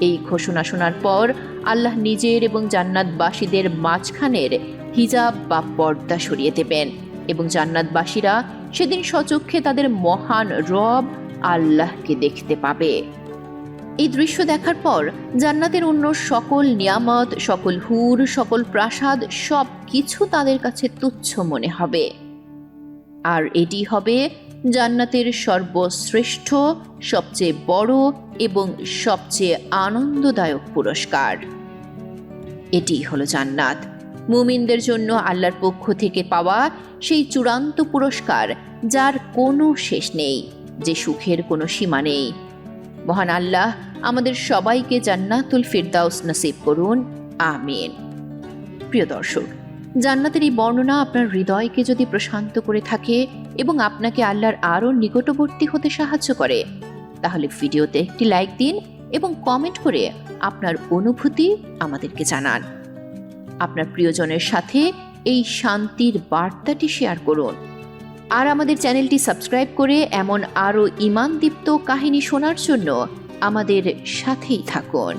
এই ঘোষণা শোনার পর আল্লাহ নিজের এবং জান্নাতবাসীদের মাঝখানের হিজাব বা পর্দা সরিয়ে দেবেন এবং জান্নাতবাসীরা সেদিন স্বচক্ষে তাদের মহান রব আল্লাহকে দেখতে পাবে। এই দৃশ্য দেখার পর জান্নাতের অন্য সকল নিয়ামত, সকল হুর, সকল প্রাসাদ সব কিছু তাদের কাছে তুচ্ছ মনে হবে। আর এটি হবে জান্নাতের সর্বশ্রেষ্ঠ, সবচেয়ে বড় এবং সবচেয়ে আনন্দদায়ক পুরস্কার। এটি হলো জান্নাত, মুমিনদের জন্য আল্লাহর পক্ষ থেকে পাওয়া সেই চূড়ান্ত পুরস্কার যার কোনো শেষ নেই, যে সুখের কোনো সীমা নেই। মহান আল্লাহ আমাদের সবাইকে জান্নাতুল ফিরদাউস নসিব করুন, আমিন। প্রিয় দর্শক, জান্নাতের এই বর্ণনা আপনার হৃদয়কে যদি প্রশান্ত করে থাকে এবং আপনাকে আল্লাহর আরও নিকটবর্তী হতে সাহায্য করে, তাহলে ভিডিওতে একটি লাইক দিন এবং কমেন্ট করে আপনার অনুভূতি আমাদেরকে জানান। আপনার প্রিয়জনের সাথে এই শান্তির বার্তাটি শেয়ার করুন। আর আমাদের চ্যানেলটি সাবস্ক্রাইব করে এমন আরও ঈমানদীপ্ত কাহিনী শোনার জন্য আমাদের সাথেই থাকুন।